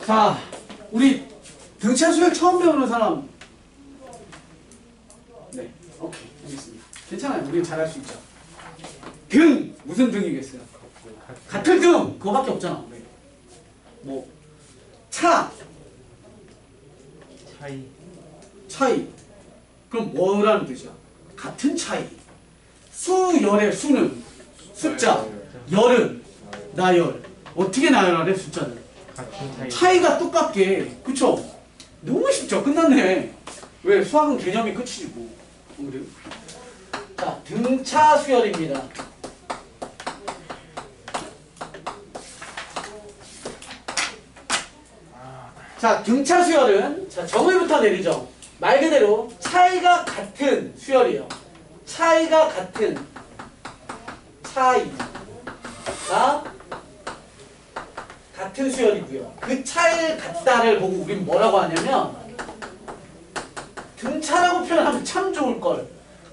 자, 우리 등차 수열 처음 배우는 사람. 네, 오케이, 알겠습니다. 괜찮아요. 우리 잘할 수 있죠. 등, 무슨 등이겠어요? 같은 등, 그거밖에 없잖아. 네. 뭐 차, 차이. 그럼 뭐라는 뜻이야? 같은 차이. 수열의 수는 숫자, 열은 나열. 어떻게 나열하래 숫자는? 차이가 똑같게. 그쵸? 너무 쉽죠? 끝났네. 왜? 수학은 개념이 끝이지 뭐. 그래요? 자, 등차 수열입니다. 자, 등차 수열은, 자, 정의부터 내리죠. 말 그대로 차이가 같은 수열이에요. 차이가 같은 차이가 같은 수열이고요. 그 차이를 같다를 보고 우린 뭐라고 하냐면 등차라고 표현하면 참 좋을걸.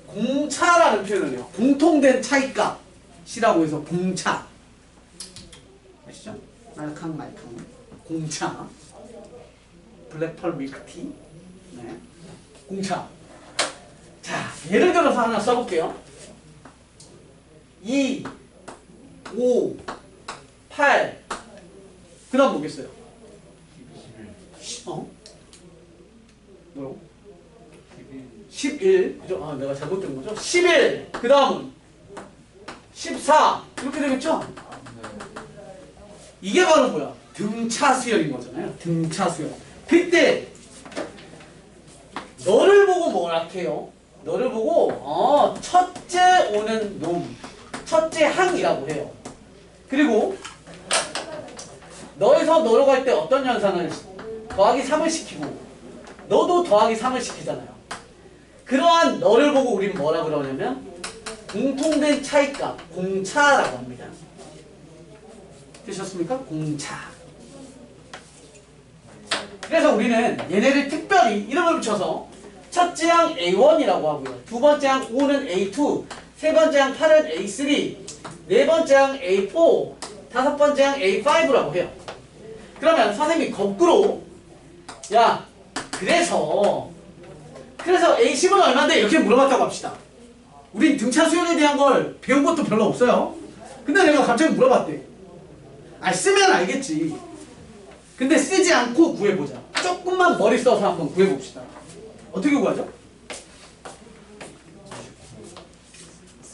공차라는 표현을 해요. 공통된 차이값이라고 해서 공차. 아시죠? 말캉 공차. 블랙펄 밀크티. 네. 공차. 자, 예를 들어서 하나 써볼게요. 2, 5, 8. 그 다음 뭐겠어요? 11. 뭐요? 11. 그죠? 아, 내가 잘못 들은 거죠? 11. 그 다음은 14. 이렇게 되겠죠? 이게 바로 뭐야? 등차 수열인 거잖아요. 등차 수열. 그때 너를 보고 뭐라 해요? 너를 보고 첫째 오는 놈, 첫째 항이라고 해요. 그리고 너에서 너로 갈 때 어떤 현상을 더하기 3을 시키고 너도 더하기 3을 시키잖아요. 그러한 너를 보고 우린 뭐라 그러냐면 공통된 차이값, 공차라고 합니다. 되셨습니까? 공차. 그래서 우리는 얘네를 특별히 이름을 붙여서 첫째 항 A1이라고 하고요. 두 번째 항 5는 A2, 세 번째 항 8은 A3, 네 번째 항 A4, 다섯 번째 항 A5라고 해요. 그러면 선생님이 거꾸로 야, 그래서 A10은 얼마인데? 이렇게 물어봤다고 합시다. 우린 등차 수열에 대한 걸 배운 것도 별로 없어요. 근데 내가 갑자기 물어봤대. 쓰면 알겠지. 근데 쓰지 않고 구해보자. 조금만 머리 써서 한번 구해봅시다. 어떻게 구하죠?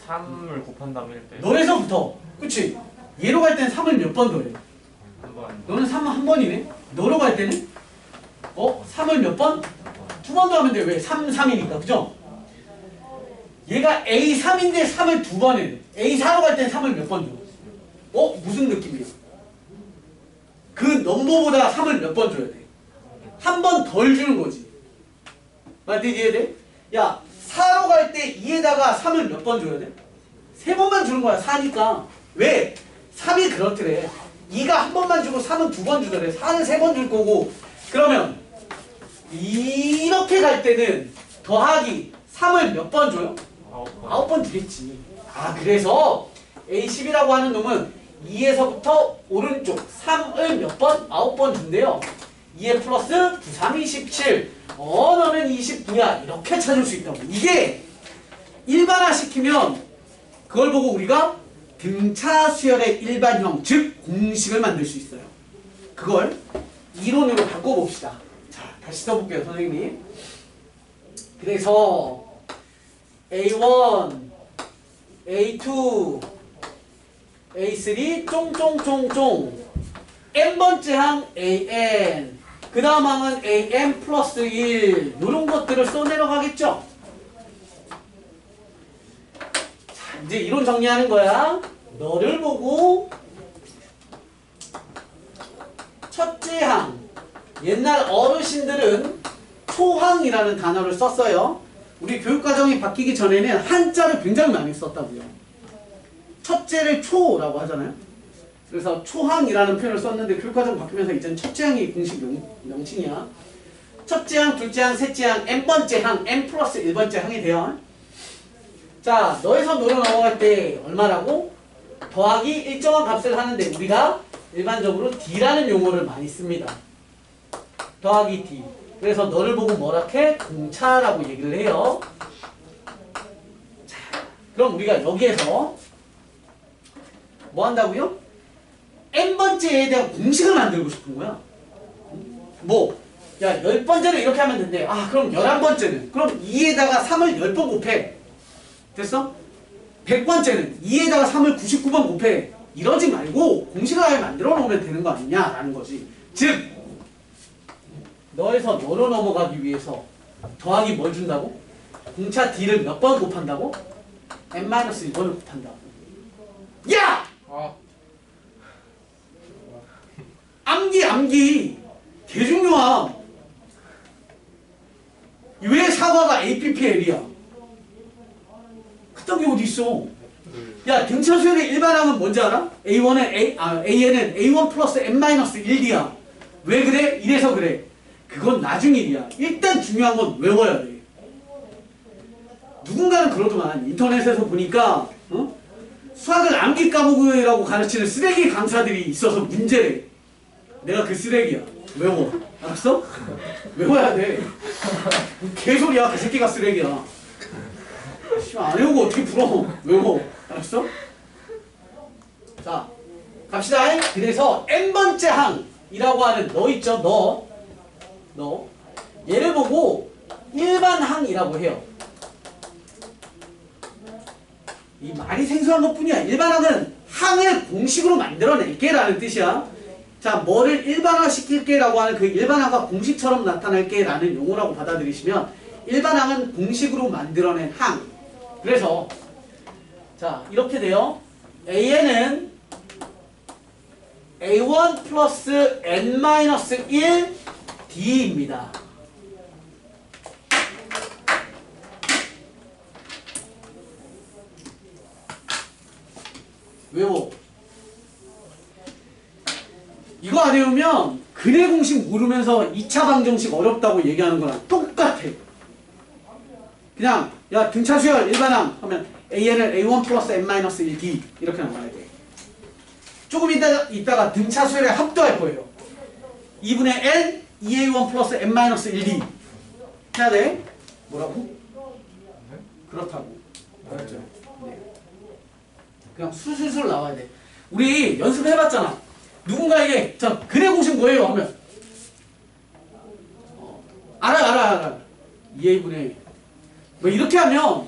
3을 곱한 다음에 1 너에서부터. 그치? 얘로 갈 때는 3을 몇 번 더해? 한 번. 너는 3은 한 번이네? 너로 갈 때는? 3을 몇 번? 두 번 더 하면 돼. 왜? 3, 3이니까. 그죠? 얘가 A3인데 3을 두 번 해. A4로 갈 때는 3을 몇 번 줘? 무슨 느낌이야? 그 넘버보다 3을 몇 번 줘야 돼? 한 번 덜 주는 거지. 맞지? 이해돼? 야, 4로 갈 때 2에다가 3을 몇 번 줘야 돼? 세 번만 주는 거야. 4니까. 왜? 3이 그렇더래. 2가 한 번만 주고 3은 두 번 주더래. 4는 세 번 줄 거고. 그러면 이렇게 갈 때는 더하기 3을 몇 번 줘요? 9번 주겠지. 그래서 A10이라고 하는 놈은 2에서부터 오른쪽 3을 몇 번? 9번 준대요. 2에 플러스 9, 3, 27. 너는 29야. 이렇게 찾을 수 있다고. 이게 일반화시키면 그걸 보고 우리가 등차 수열의 일반형, 즉 공식을 만들 수 있어요. 그걸 이론으로 바꿔봅시다. 자, 다시 써볼게요, 선생님이. 그래서 A1, A2, A3, 쫑쫑쫑쫑 n번째 항 AN, 그 다음 항은 AN 플러스 1, 이런 것들을 써내려가겠죠? 자, 이제 이론 정리하는 거야. 너를 보고 첫째 항, 옛날 어르신들은 초항이라는 단어를 썼어요. 우리 교육과정이 바뀌기 전에는 한자를 굉장히 많이 썼다고요. 첫째를 초라고 하잖아요. 그래서 초항이라는 표현을 썼는데 교육과정 바뀌면서 이제는 첫째 항이 공식 명칭이야. 첫째 항, 둘째 항, 셋째 항, n번째 항, n 플러스 1번째 항이 돼요. 자, 너에서 너로 넘어갈 때 얼마라고? 더하기 일정한 값을 하는데 우리가 일반적으로 D라는 용어를 많이 씁니다. 더하기 D. 그래서 너를 보고 뭐라 해? 공차라고 얘기를 해요. 자, 그럼 우리가 여기에서 뭐 한다고요? n번째에 대한 공식을 만들고 싶은 거야. 뭐? 야, 10번째는 이렇게 하면 된대. 아, 그럼 11번째는? 그럼 2에다가 3을 10번 곱해. 됐어? 100번째는 2에다가 3을 99번 곱해. 이러지 말고 공식을 아예 만들어 놓으면 되는 거 아니냐라는 거지. 즉, 너에서 너로 넘어가기 위해서 더하기 뭘 준다고? 공차 D를 몇 번 곱한다고? n-1번을 곱한다고. 야! 암기 개중요함. 왜 사과가 APPL이야? 그딴 게 어디 있어? 야, 등차 수열의 일반항은 뭔지 알아? AN은 A1 플러스 n-1D야. 왜 그래? 이래서 그래. 그건 나중 일이야. 일단 중요한 건 외워야 돼. 누군가는 그러더만 인터넷에서 보니까 수학을 암기 과목이라고 가르치는 쓰레기 강사들이 있어서 문제래. 내가 그 쓰레기야. 외워. 알았어? 외워야 돼. 개소리야. 그 새끼가 쓰레기야. 안 외우고 어떻게 풀어? 외워. 알았어? 자, 갑시다. 그래서 n번째 항이라고 하는 너 있죠? 너. 얘를 보고 일반항이라고 해요. 이 말이 생소한 것뿐이야. 일반항은 항을 공식으로 만들어낼게 라는 뜻이야. 자, 뭐를 일반화시킬게 라고 하는 그 일반항과 공식처럼 나타날게 라는 용어라고 받아들이시면 일반항은 공식으로 만들어낸 항. 그래서 자, 이렇게 돼요. AN은 A1 플러스 N-1 D입니다. 외워. 이거 안 외우면 근해 공식 모르면서 2차 방정식 어렵다고 얘기하는 거랑 똑같아. 그냥 야, 등차 수열 일반항 하면 AN을 A1 플러스 N-1D 이렇게 나와야 돼. 조금 이따가 등차 수열에 합도할 거예요. 2분의 N 2A1 플러스 N-1D 해야 돼. 뭐라고? 그렇다고. 알았죠? 네. 그냥 술술술 나와야 돼. 우리 연습해봤잖아. 누군가에게 자, 근해 공식 뭐예요? 하면 알아. 2A분의 뭐 이렇게 하면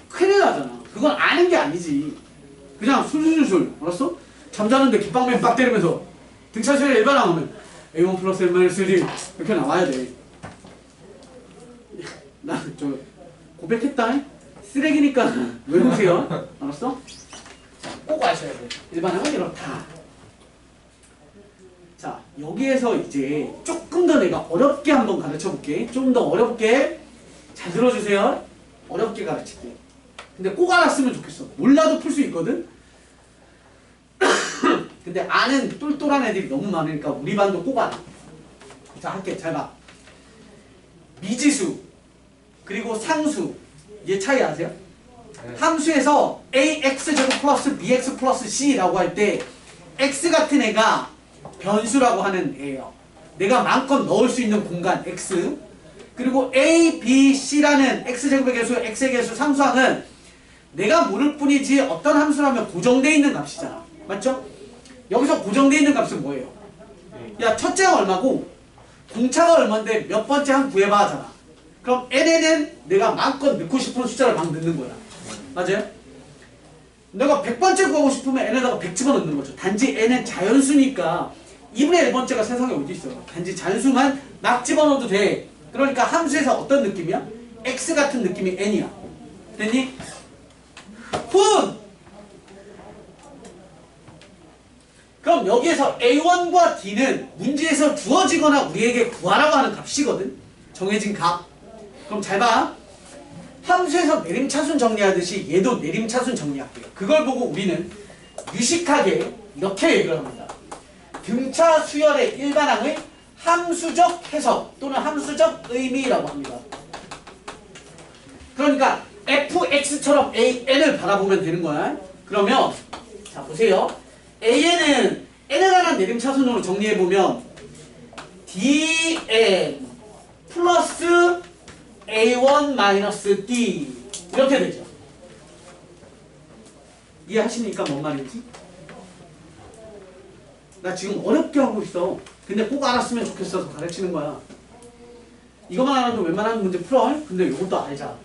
큰일 나잖아. 그건 아는 게 아니지. 그냥 술술술. 알았어? 잠자는데 깃방맨 빡 때리면서 등차수열의 일반항 하면 A1 플러스 N-1D 이렇게 나와야 돼. 나 저 고백했다. 쓰레기니까 외우세요. 알았어? 자, 꼭 아셔야 돼. 일반항은 이렇다. 자, 여기에서 이제 조금 더 내가 어렵게 한번 가르쳐 볼게. 좀 더 어렵게. 잘 들어주세요. 어렵게 가르칠게. 근데 꼭 알았으면 좋겠어. 몰라도 풀 수 있거든? 근데 아는 똘똘한 애들이 너무 많으니까 우리 반도 꼭 알아. 자, 할게. 잘 봐. 미지수 그리고 상수 얘 차이 아세요? 네. 함수에서 ax제곱 플러스 bx 플러스 c라고 할 때 x 같은 애가 변수라고 하는 애예요. 내가 마음껏 넣을 수 있는 공간 x. 그리고 a, b, c라는 x제곱의 개수, x의 개수, 상수항은 내가 모를 뿐이지 어떤 함수라면 고정되어 있는 값이잖아. 맞죠? 여기서 고정되어 있는 값은 뭐예요? 야, 첫째가 얼마고 공차가 얼마인데 몇 번째 항 구해봐 하잖아. 그럼 n에는 내가 마음껏 넣고 싶은 숫자를 막 넣는 거야. 맞아요? 내가 100번째 구하고 싶으면 n에다가 100 집어넣는 거죠. 단지 n은 자연수니까 2분의 1번째가 세상에 어디 있어. 단지 자연수만 막 집어넣어도 돼. 그러니까 함수에서 어떤 느낌이야? x 같은 느낌이 n이야. 됐니? 훈! 그럼 여기에서 A1과 D는 문제에서 주어지거나 우리에게 구하라고 하는 값이거든. 정해진 값. 그럼 잘 봐. 함수에서 내림차순 정리하듯이 얘도 내림차순 정리할게요. 그걸 보고 우리는 유식하게 이렇게 얘기를 합니다. 등차 수열의 일반항의 함수적 해석 또는 함수적 의미라고 합니다. 그러니까 fx처럼 an을 바라보면 되는 거야. 그러면 자 보세요. an은 n에 관한 내림차순으로 정리해보면 dn 플러스 a1 마이너스 d 이렇게 되죠. 이해하십니까? 뭔 말인지? 나 지금 어렵게 하고 있어. 근데 꼭 알았으면 좋겠어서 가르치는 거야. 이것만 알아도 웬만한 문제 풀어. 근데 이것도 알자.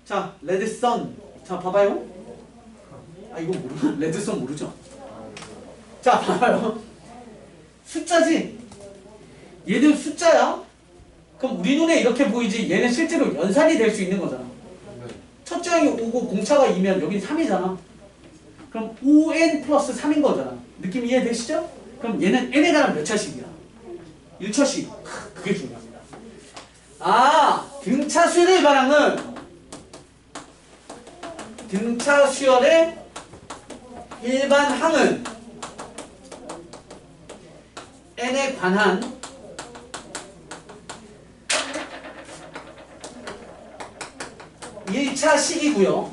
자, 레드선. 자, 봐봐요. 아, 이거 모르 레드선 모르죠? 자, 봐봐요. 숫자지? 얘는 숫자야? 그럼 우리 눈에 이렇게 보이지 얘는 실제로 연산이 될 수 있는 거잖아. 첫째 항이 5고 공차가 2면 여긴 3이잖아. 그럼 5n 플러스 3인 거잖아. 느낌 이해되시죠? 그럼 얘는 n에 관한 몇 차식이야? 1차식. 그게 중요합니다. 아, 등차 수열의 반항은 등차 수열의 일반 항은 n에 관한 일차 식이고요.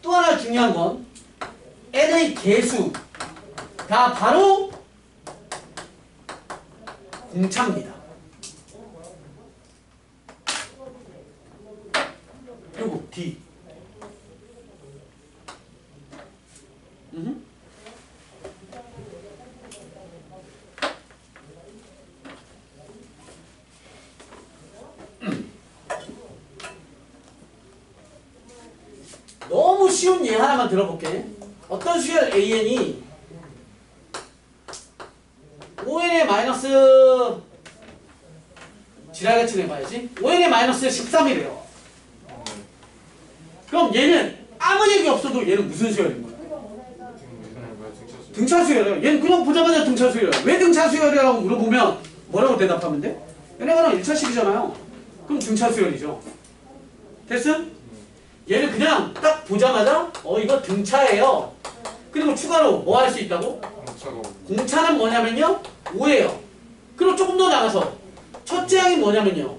또 하나 중요한 건 n의 개수가 바로 공차입니다. 요거 D. 너무 쉬운 예 하나만 들어볼게. 어떤 수열 AN이 5n의 마이너스 지랄같이 내봐야지. 5n의 마이너스 13이래요. 그럼 얘는 아무 얘기 없어도 얘는 무슨 수열인 거야? 등차 수열이야. 얘는 그냥 보자마자 등차 수열이야. 왜 등차 수열이라고 물어보면 뭐라고 대답하면 돼? 얘네가랑 1차식이잖아요. 그럼 등차 수열이죠. 됐음? 얘는 그냥 딱 보자마자 이거 등차예요. 그리고 추가로 뭐 할 수 있다고? 공차는 뭐냐면요 5예요. 그리고 조금 더 나가서 첫째 항이 뭐냐면요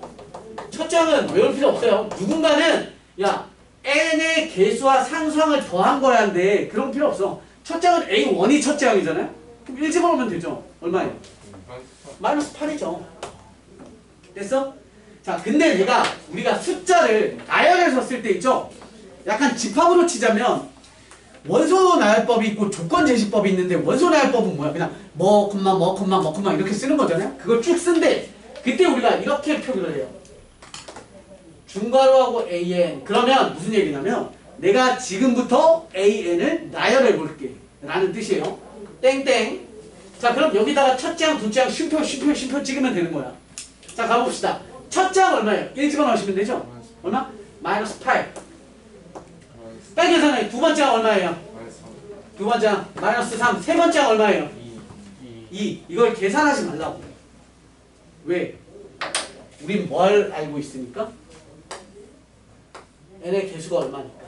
첫째 항은 외울 필요 없어요. 누군가는 야 n의 개수와 상수항을 더한 거야 한데 그런 필요 없어. 첫째 항은 a1이 첫째 항이잖아요. 그럼 1 집어넣으면 되죠. 얼마예요? 마이너스 8이죠. 됐어? 자, 근데 얘가 우리가 숫자를 나열해서 쓸 때 있죠? 약간 집합으로 치자면 원소 나열법이 있고 조건 제시법이 있는데 원소 나열법은 뭐야? 그냥 뭐, 이렇게 쓰는 거잖아요? 그걸 쭉 쓴대. 그때 우리가 이렇게 표기를 해요. 중괄호하고 an. 그러면 무슨 얘기냐면 내가 지금부터 an을 나열해 볼게. 라는 뜻이에요. 땡땡. 자, 그럼 여기다가 첫째 항, 둘째 항, 쉼표 찍으면 되는 거야. 자, 가봅시다. 첫째 항 얼마예요? 1 집어넣으시면 되죠? 얼마? 마이너스 8. 빨리 계산해. 두 번째 항 얼마예요? 두 번째 항 마이너스 3. 세 번째 항 얼마예요? 2. 이걸 계산하지 말라고. 왜? 우린 뭘 알고 있으니까? n의 개수가 얼마니까?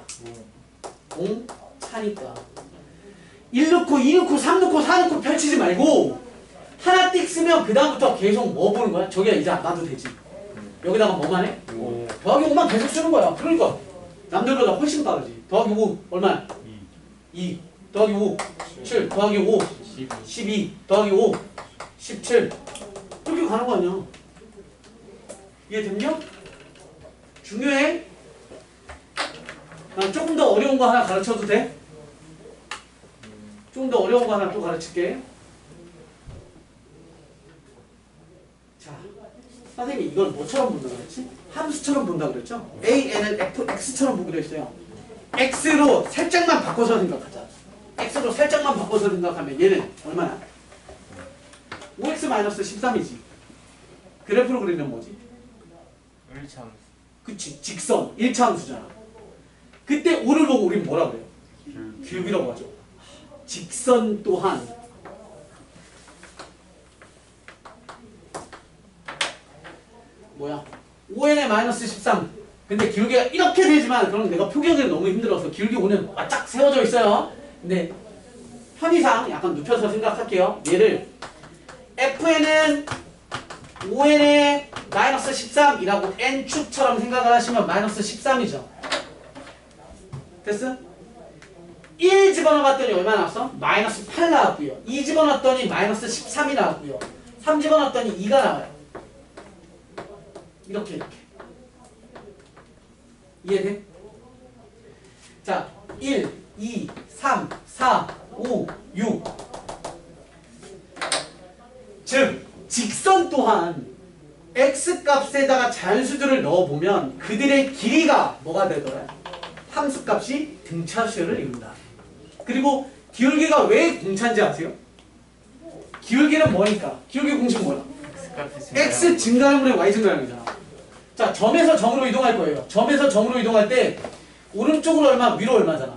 공차니까. 1 넣고 2 넣고 3 넣고 4 넣고 펼치지 말고 하나 띡 쓰면 그 다음부터 계속 뭐 보는 거야? 저기야 이제 안 봐도 되지. 여기다가 뭐만 해? 더하기 5만 계속 쓰는 거야. 그러니까 남들보다 훨씬 빠르지. 더하기 5 얼마야? 2 더하기 5 7 더하기 5 12 더하기 5 17 이렇게 가는 거 아니야. 이해됐냐? 중요해. 난 조금 더 어려운 거 하나 가르쳐도 돼? 좀 더 어려운 거 하나 또 가르칠게. 자, 선생님이 이걸 뭐처럼 본다고 그랬지? 함수처럼 본다고 그랬죠? AN을 fx처럼 보기로 했어요. x로 살짝만 바꿔서 생각하자. x로 살짝만 바꿔서 생각하면 얘는 얼마나? 5x-13이지. 그래프로 그리면 뭐지? 1차 함수. 그치, 직선 1차 함수잖아. 그때 5를 보고 우린 뭐라 그래요? 기울기라고 하죠. 직선 또한 뭐야? 5n의 마이너스 13. 근데 기울기가 이렇게 되지만 그럼 내가 표기하기가 너무 힘들어서 기울기 5는 바짝 세워져 있어요. 근데 편의상 약간 눕혀서 생각할게요. 얘를 fn은 5n의 마이너스 13이라고 n축처럼 생각을 하시면 마이너스 13이죠. 됐어? 1 집어넣어봤더니 얼마 나왔어? 마이너스 8 나왔고요. 2 집어넣었더니 마이너스 13이 나왔고요. 3 집어넣었더니 2가 나와요. 이렇게. 이해돼? 자, 1, 2, 3, 4, 5, 6. 즉, 직선 또한 x값에다가 자연수들을 넣어보면 그들의 길이가 뭐가 되더라? 함수값이 등차수열을 이룬다. 그리고 기울기가 왜 공차인지 아세요? 기울기는 뭐니까? 기울기 공식 뭐야? x 증가분의 y 증가량이잖아. 자, 점에서 점으로 이동할 거예요. 점에서 점으로 이동할 때 오른쪽으로 얼마, 위로 얼마잖아.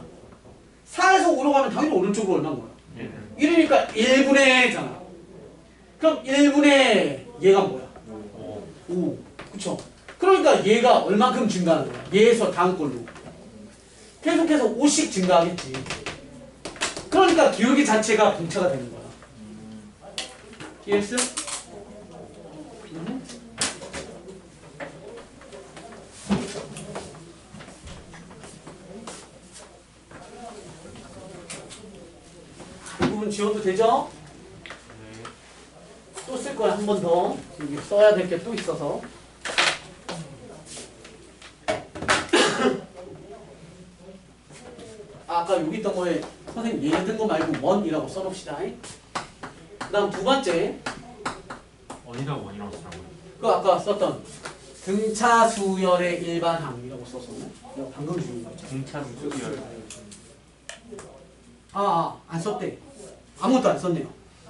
4에서 5로 가면 당연히 오른쪽으로 얼마인 거야. 1이니까 1분의 잖아. 그럼 1분의 얘가 뭐야? 5. 그쵸? 그러니까 얘가 얼만큼 증가하는 거야. 얘에서 다음 걸로. 계속해서 5씩 증가하겠지. 그러니까 기울기 자체가 공차가 되는 거야. 이해했어? 이 부분 지워도 되죠? 또 쓸 거야, 한 번 더. 여기 써야 될 게 또 있어서. 아까 여기 있던 거에 선생님 얘 뜬 거 말고 원이라고 써놓읍시다. 그 다음 두 번째. 원이라고 쓰라고요? 그 아까 썼던 등차 수열의 일반항이라고 썼었네? 내가 방금 주는 거죠. 등차 수열. 안 썼대. 아무것도 안 썼네요.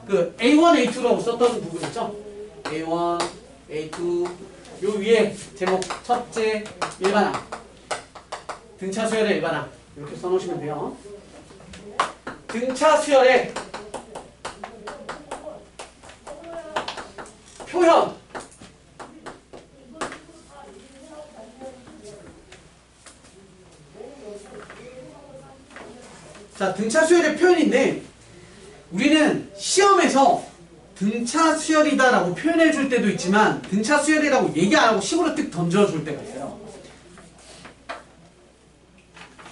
그 A1, A2라고 썼던 부분 있죠? A1, A2 요 위에 제목 첫째 일반항 등차 수열의 일반항 이렇게 써놓으시면 돼요. 등차 수열의 표현 자, 등차 수열의 표현인데 우리는 시험에서 등차 수열이다라고 표현해 줄 때도 있지만 등차 수열이라고 얘기 안 하고 식으로 뜩 던져줄 때가 있어요.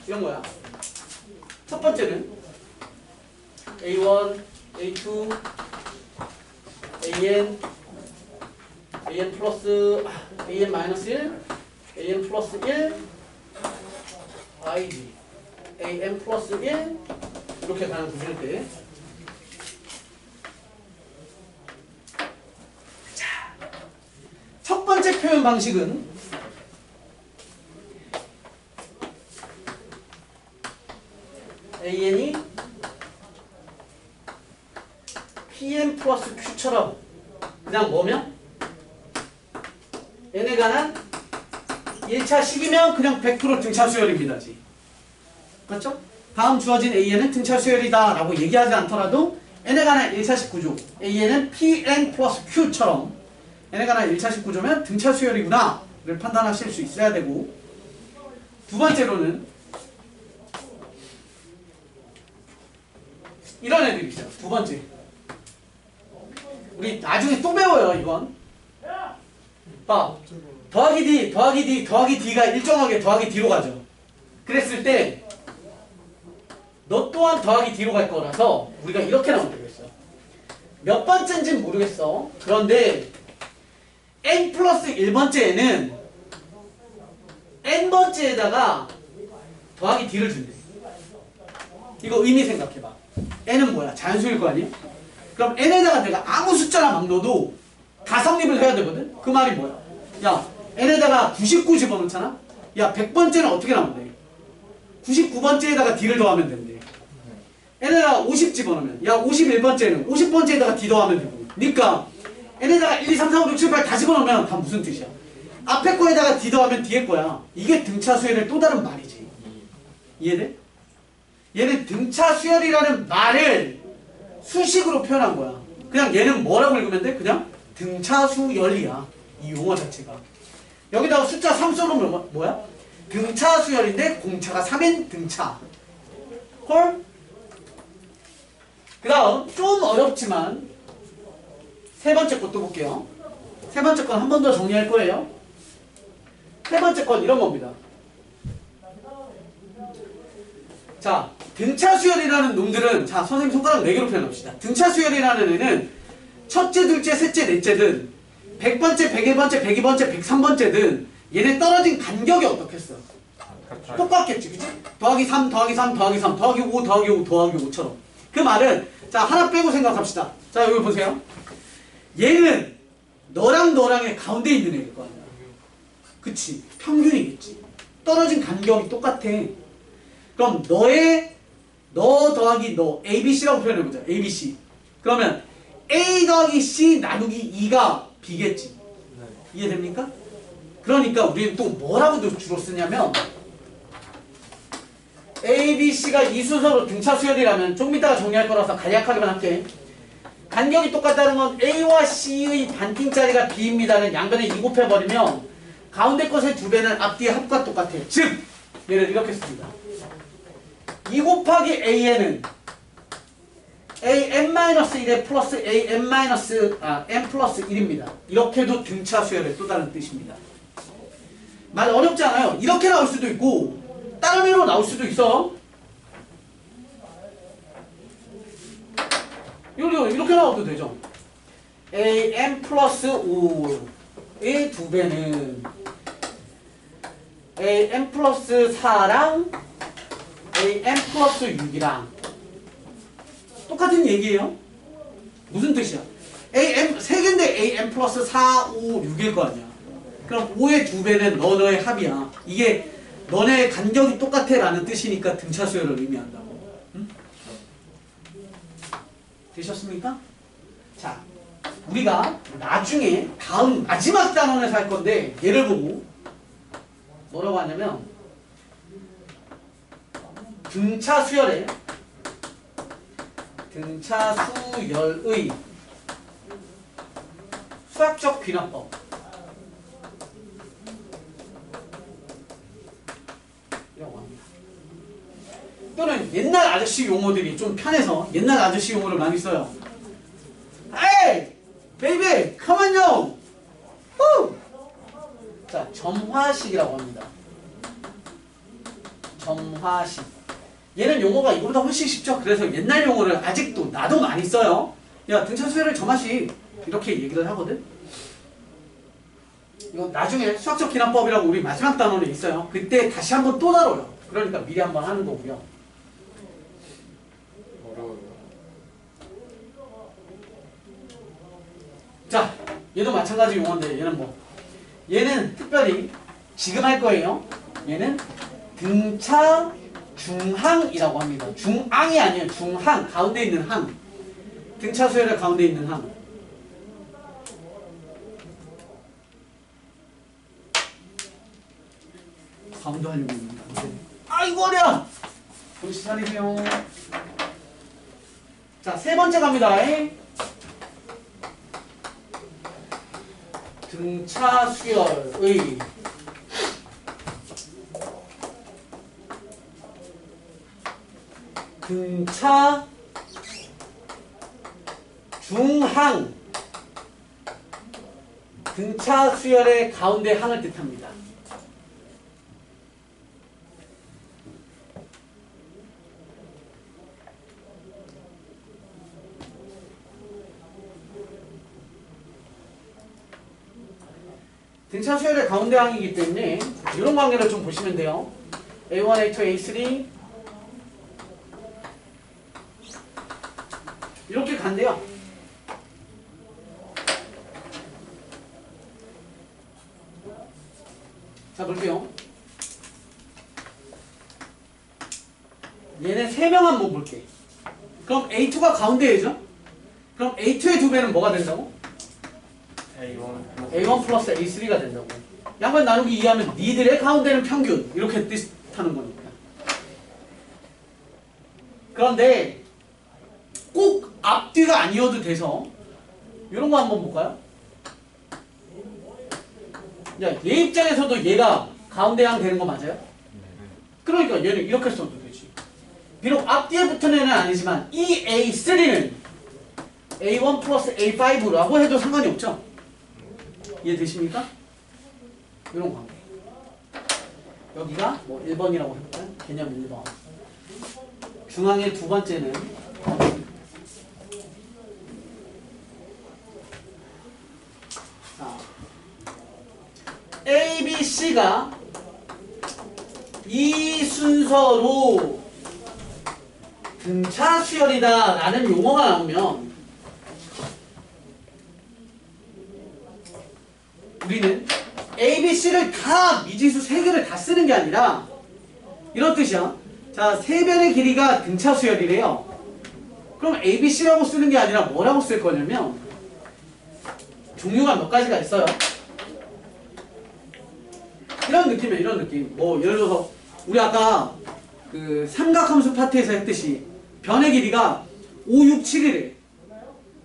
이런 거야. 첫 번째는 A1, A2, AN 플러스 AN 마이너스 1, AN 플러스 1, ID, AN 플러스 1 이렇게 가는 구조일 때 첫 번째 표현 방식은 AN이 PM 플러스 Q처럼 그냥 뭐면 n에 관한 1차 식이면 그냥 100% 등차 수열입니다지. 맞죠? 다음 주어진 AN은 등차 수열이다 라고 얘기하지 않더라도 n에 관한 1차식 구조 AN은 PN 플러스 Q처럼 n에 관한 1차식 구조면 등차 수열이구나 를 판단하실 수 있어야 되고 두 번째로는 이런 애들이 있어요. 두 번째 우리 나중에 또 배워요. 이건 봐 더하기 D 더하기 D 더하기 D가 일정하게 더하기 D로 가죠. 그랬을 때 너 또한 더하기 D로 갈 거라서 우리가 이렇게 나오면 되겠어. 몇 번째인지는 모르겠어. 그런데 n 플러스 1번째에는 n번째에다가 더하기 D를 준대. 이거 의미 생각해봐. n은 뭐야? 자연수일 거 아니야? 그럼 n에다가 내가 아무 숫자나 막 넣어도 다 성립을 해야 되거든? 그 말이 뭐야? 야, n에다가 99 집어넣잖아? 야, 100번째는 어떻게 나오는데? 99번째에다가 D를 더하면 된대. n에다가 50 집어넣으면 야, 51번째는 50번째에다가 D 더하면 되고. 그러니까 n에다가 1, 2, 3, 4, 5, 6, 7, 8 다 집어넣으면 다 무슨 뜻이야? 앞에 거에다가 D 더하면 뒤에 거야. 이게 등차 수열의 또 다른 말이지. 이해돼? 얘는 등차 수열이라는 말을 수식으로 표현한 거야. 그냥 얘는 뭐라고 읽으면 돼? 그냥 등차 수열이야. 이 용어 자체가. 여기다가 숫자 3 써놓으면 뭐야? 등차 수열인데 공차가 3인 등차. 헐? 그 다음 좀 어렵지만 세 번째 것도 볼게요. 세 번째 건 한 번 더 정리할 거예요. 세 번째 건 이런 겁니다. 자, 등차 수열이라는 놈들은 자 선생님 손가락 4개로 표현합시다. 등차 수열이라는 애는 첫째, 둘째, 셋째, 넷째든 100번째, 101번째, 102번째, 103번째든 얘네 떨어진 간격이 어떻겠어? 똑같겠지, 그치? 더하기 3, 더하기 3, 더하기 3, 더하기 5, 더하기 5, 더하기 5처럼. 그 말은 자 하나 빼고 생각합시다. 자 여기 보세요. 얘는 너랑 너랑의 가운데 있는 애일 거 아니야. 그치? 평균이겠지. 떨어진 간격이 똑같아. 그럼 너 더하기 너 ABC라고 표현해보자. ABC. 그러면 A 더하기 C 나누기 2가 B겠지. 이해됩니까? 그러니까 우리는 또 뭐라고 주로 쓰냐면 A, B, C가 이 순서로 등차 수열이라면 좀 이따가 정리할 거라서 간략하게만 할게. 간격이 똑같다는 건 A와 C의 반띵짜리가 B입니다는 양변에 2 곱해버리면 가운데 것의 2배는 앞뒤의 합과 똑같아. 즉 얘를 이렇게 씁니다. 2 곱하기 AN은 AN-1에 플러스 n 플러스 1입니다. 이렇게도 등차 수열의 또 다른 뜻입니다. 말 어렵지 않아요. 이렇게 나올 수도 있고 다른 애로 나올 수도 있어. 이렇게 나와도 되죠. AN 플러스 5의 2배는 AN 플러스 4랑 AN 플러스 6이랑 똑같은 얘기예요. 무슨 뜻이야? AM 3개인데 AM 플러스 4, 5, 6일 거 아니야. 그럼 5의 2배는 너의 합이야. 이게 너네 간격이 똑같아 라는 뜻이니까 등차 수열을 의미한다고. 응? 되셨습니까? 자, 우리가 나중에 다음 마지막 단원에서 할 건데 얘를 보고 뭐라고 하냐면 등차 수열의 수학적 귀납법 이라고 합니다. 또는 옛날 아저씨 용어들이 좀 편해서 옛날 아저씨 용어를 많이 써요. 에이! 베이비! 컴온요! 후! 자, 점화식이라고 합니다. 점화식. 얘는 용어가 이거보다 훨씬 쉽죠? 그래서 옛날 용어를 아직도 나도 많이 써요. 야, 등차 수열을 점화식 이렇게 얘기를 하거든? 이거 나중에 수학적 기납법이라고 우리 마지막 단원에 있어요. 그때 다시 한번 또 다뤄요. 그러니까 미리 한번 하는 거고요. 어려워요. 자, 얘도 마찬가지 용어인데 얘는 뭐? 얘는 특별히 지금 할 거예요. 얘는 등차 중항이라고 합니다. 중앙이 아니에요. 중항, 가운데 있는 항. 등차 수열의 가운데 있는 항. 가운데 하려고 했는데 안 되네. 아이고 어려! 정신 차리세요. 자, 세 번째 갑니다. 등차 수열의 등차 중항 등차 수열의 가운데 항을 뜻합니다. 등차 수열의 가운데 항이기 때문에 이런 관계를 좀 보시면 돼요. A1, A2, A3 이렇게 간대요. 자, 볼게요. 얘네 3명 한번 볼게. 그럼 A2가 가운데이죠? 그럼 A2의 2배는 뭐가 된다고? A1 플러스 A3가 된다고. 양변 나누기 2하면 니들의 가운데는 평균 이렇게 뜻하는 거니까. 그런데 꼭 앞뒤가 아니어도 돼서 이런 거 한번 볼까요? 야, 얘 입장에서도 얘가 가운데 항 되는 거 맞아요? 그러니까 얘는 이렇게 써도 되지. 비록 앞뒤에 붙은 애는 아니지만 이 A3는 A1 플러스 A5라고 해도 상관이 없죠? 이해되십니까? 이런 관계. 여기가 뭐 1번이라고 해볼까요? 개념 1번. 중앙의 두 번째는 자, A, B, C가 이 순서로 등차 수열이다 라는 용어가 나오면 우리는 A, B, C를 다 미지수 3개를 다 쓰는 게 아니라 이런 뜻이야. 자, 세 변의 길이가 등차 수열이래요. 그럼 A, B, C라고 쓰는 게 아니라 뭐라고 쓸 거냐면 종류가 몇 가지가 있어요. 이런 느낌이야, 이런 느낌. 뭐 예를 들어서 우리 아까 그 삼각함수 파트에서 했듯이 변의 길이가 5, 6, 7이래.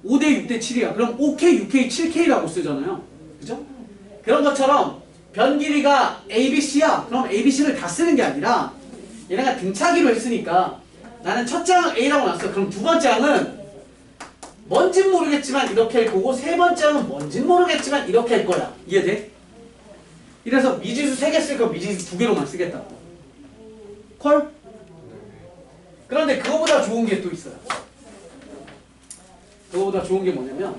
5대 6대 7이야. 그럼 5K, 6K, 7K라고 쓰잖아요. 그죠? 그런 것처럼 변 길이가 A, B, C야. 그럼 A, B, C를 다 쓰는 게 아니라 얘네가 등차기로 했으니까 나는 첫 장은 A라고 놨어. 그럼 두 번째 항은 뭔진 모르겠지만 이렇게 할 거고 세 번째 항은 뭔진 모르겠지만 이렇게 할 거야. 이해돼? 이래서 미지수 3개 쓸 거 미지수 2개로만 쓰겠다고. 콜? 그런데 그거보다 좋은 게 또 있어요. 그거보다 좋은 게 뭐냐면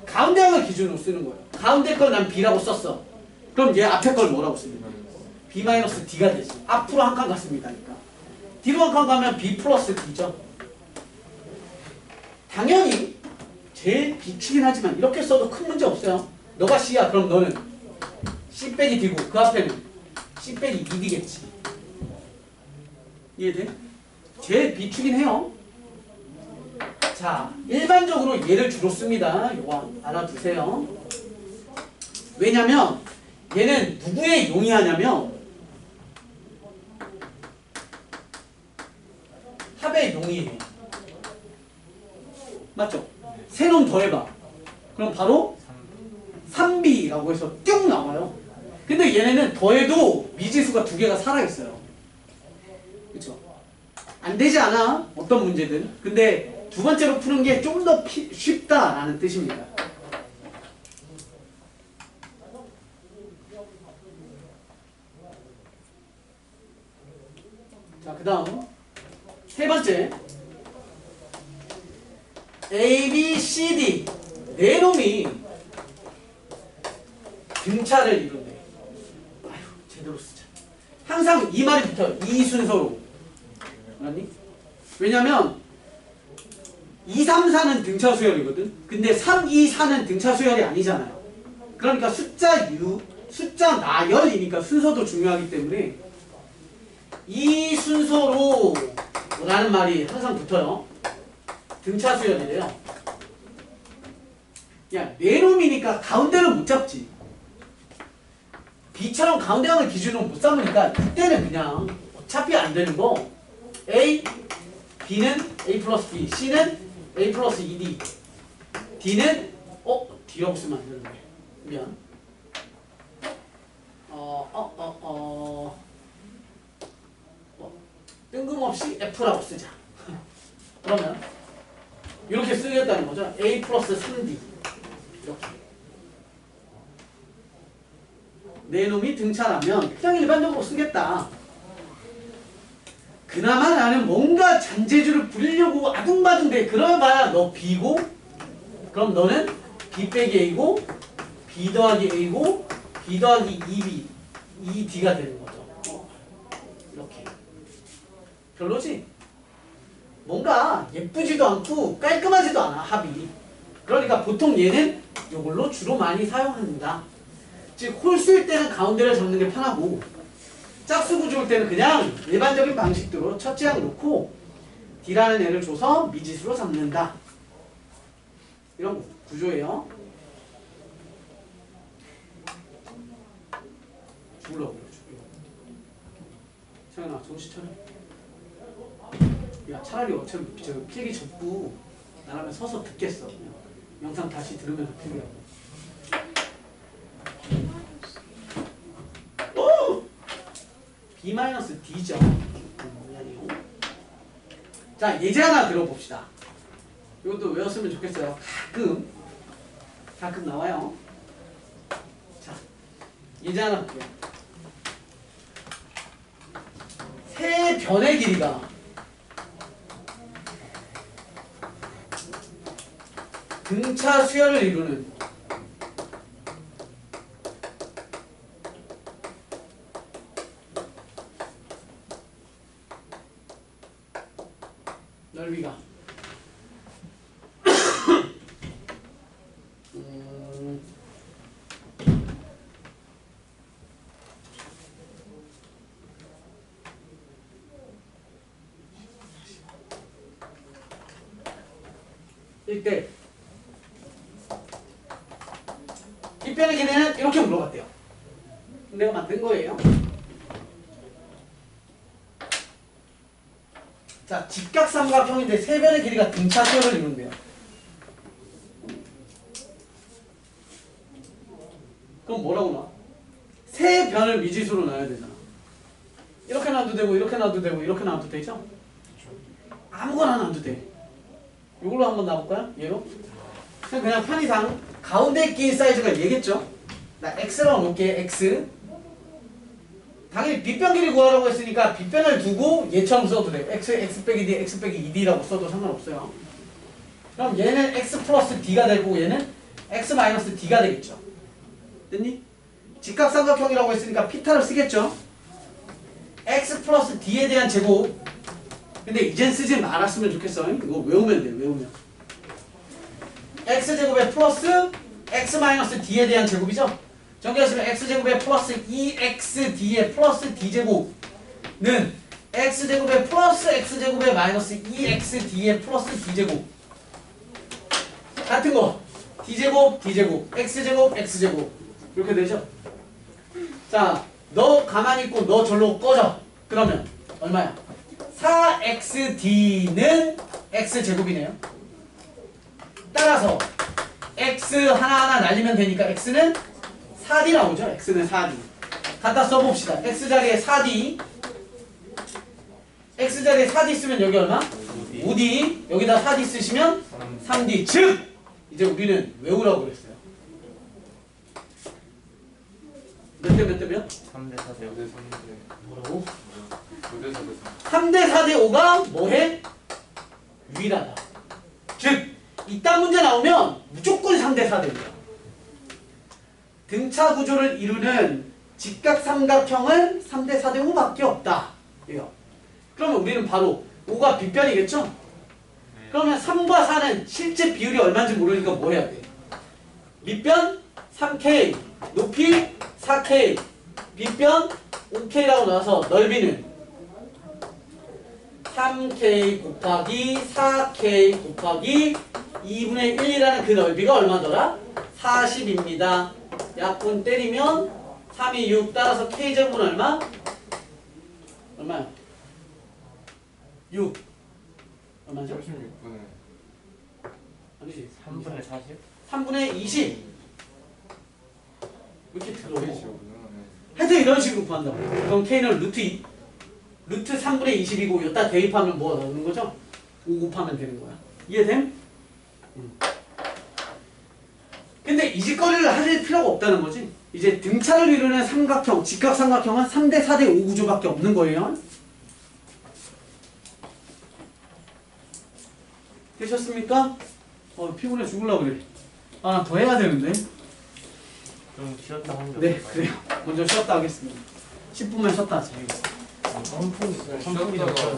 가운데 항을 기준으로 쓰는 거예요. 가운데 걸 난 B라고 썼어. 그럼 얘 앞에 걸 뭐라고 씁니까? B-D가 되지. 앞으로 한 칸 갔습니다. 그러니까 뒤로 한 칸 가면 B 플러스 D죠. 당연히 제일 비추긴 하지만 이렇게 써도 큰 문제 없어요. 너가 C야. 그럼 너는 C 빼기 D고 그 앞에는 C 빼기 2D겠지. 이해돼? 제일 비추긴 해요. 자, 일반적으로 얘를 주로 씁니다. 이거 알아두세요. 왜냐면 얘는 누구의 용이하냐면 합의 용이에요. 맞죠? 세 놈 더해봐. 그럼 바로 3B라고 해서 뿅 나와요. 근데 얘네는 더해도 미지수가 2개가 살아있어요. 그쵸? 안 되지 않아? 어떤 문제든. 근데 두 번째로 푸는 게 좀 더 쉽다라는 뜻입니다. 자, 그 다음 세 번째 A, B, C, D 네 놈이 등차를 이룬대. 아휴, 제대로 쓰자. 항상 이 말이 붙어요. 이 순서로. 알았니? 왜냐면 2, 3, 4는 등차 수열이거든. 근데 3, 2, 4는 등차 수열이 아니잖아요. 그러니까 숫자 나열이니까 순서도 중요하기 때문에 이 순서로 라는 말이 항상 붙어요. 등차 수열이래요. 야, 네 놈이니까 가운데는 못 잡지. B처럼 가운데 하는 기준으로 못 삼으니까 그때는 그냥 어차피 안 되는 거 A, B는 A 플러스 B, C는 A 플러스 2D, D는 D라고 쓰면 안 되는데 미안. 뜬금없이 F라고 쓰자. 그러면 이렇게 쓰겠다는 거죠. A 플러스 3D 이렇게. 네 놈이 등차라면 그냥 일반적으로 쓰겠다. 그나마 나는 뭔가 잔재주를 부리려고 아둥바둥대. 그러봐야 너 B고 그럼 너는 B 빼기 A고 B 더하기 A고 B 더하기 2B 2D가 되는 거죠. 이렇게. 별로지? 뭔가 예쁘지도 않고 깔끔하지도 않아 합이. 그러니까 보통 얘는 이걸로 주로 많이 사용한다. 즉 홀수일 때는 가운데를 잡는 게 편하고 짝수 구조일 때는 그냥 일반적인 방식대로 첫째 항 놓고 D라는 애를 줘서 미지수로 잡는다. 이런 구조예요. 죽으려고 그래. 태연아 정신 차려. 야, 차라리 어차피 저 필기 접고 나라면 서서 듣겠어. 그냥. 영상 다시 들으면서 필기하고. B-D죠. 자, 예제 하나 들어봅시다. 이것도 외웠으면 좋겠어요. 가끔 나와요. 자, 예제 하나 볼게요. 세 변의 길이가 등차 수열을 이루는 넓이가 이때 빗변의 길이는 이렇게 물어봤대요. 내가 만든 거예요. 자, 직각삼각형인데 세 변의 길이가 등차 수열을 이룬대요. 그럼 뭐라고 나와? 세 변을 미지수로 놔야 되잖아. 이렇게 놔도 되고 이렇게 놔도 되고 이렇게 놔도 되죠? 아무거나 놔도 돼. 이걸로 한번 놔볼까요? 얘로? 그냥 편의상 가운데 끼인 사이즈가 얘겠죠? 나 x라고 놓을게. x. 당연히 빗변 길이 구하라고 했으니까 빗변을 두고 얘처럼 써도 돼. x 빼기 d, x 빼기 2d라고 써도 상관없어요. 그럼 얘는 x 플러스 d가 되고 얘는 x 마이너스 d가 되겠죠. 됐니? 직각삼각형이라고 했으니까 피타를 쓰겠죠. x 플러스 d에 대한 제곱. 근데 이젠 쓰지 말았으면 좋겠어. 이거 외우면 돼. 외우면. x제곱에 플러스 x 마이너스 d에 대한 제곱이죠. 정리하시면 x제곱에 플러스 2xd에 플러스 d제곱은 x제곱에 플러스 x제곱에 마이너스 2xd에 플러스 d제곱. 같은 거. d제곱, d제곱, x제곱, x제곱. 이렇게 되죠. 자, 너 가만히 있고 너 절로 꺼져. 그러면 얼마야? 4xd는 x제곱이네요. 따라서 x 하나하나 날리면 되니까 x는 4d 나오죠. x는 4d. 갖다 써봅시다. x 자리에 4d. x 자리에 4d 쓰면 여기 얼마? 5d. 여기다 4d 쓰시면 3d. 즉! 이제 우리는 외우라고 그랬어요. 몇 대 몇 대 몇? 3대 4대 5대 3대 뭐라고? 5대 4대 3대 4대 5가 뭐해? 유일하다. 즉! 이딴 문제 나오면 무조건 3대 4대입니다. 등차 구조를 이루는 직각삼각형은 3대 4대 5밖에 없다. 이거. 그러면 우리는 바로 5가 빗변이겠죠? 그러면 3과 4는 실제 비율이 얼마인지 모르니까 뭐 해야 돼? 밑변 3K, 높이 4K, 밑변 5K라고 나와서 넓이는 3K 곱하기 4K 곱하기 2분의 1이라는 그 넓이가 얼마더라? 40입니다. 약분 때리면 3이 6 따라서 K제곱은 얼마? 얼마야? 6 얼마죠? 36분에 아니지 3분의 40? 3분의 20 왜 이렇게 들어? 25분이요? 하여튼 이런 식으로 구한다고. 그럼 K는 루트 2 루트 3분의 20이고 여기다 대입하면 뭐가 나오는 거죠? 5 곱하면 되는 거야. 이해됨? 근데 이 짓거리를 할 필요가 없다는 거지. 이제 등차를 이루는 삼각형, 직각삼각형은 3대 4대 5 구조밖에 없는 거예요. 되셨습니까? 피곤해 죽으려고 그래. 아, 더 해야 되는데. 좀 쉬었다 하면 네, 그래요. 먼저 쉬었다 하겠습니다. 10분만 쉬었다 하자. 선풍이 쉬었다가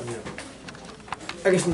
알겠습니다.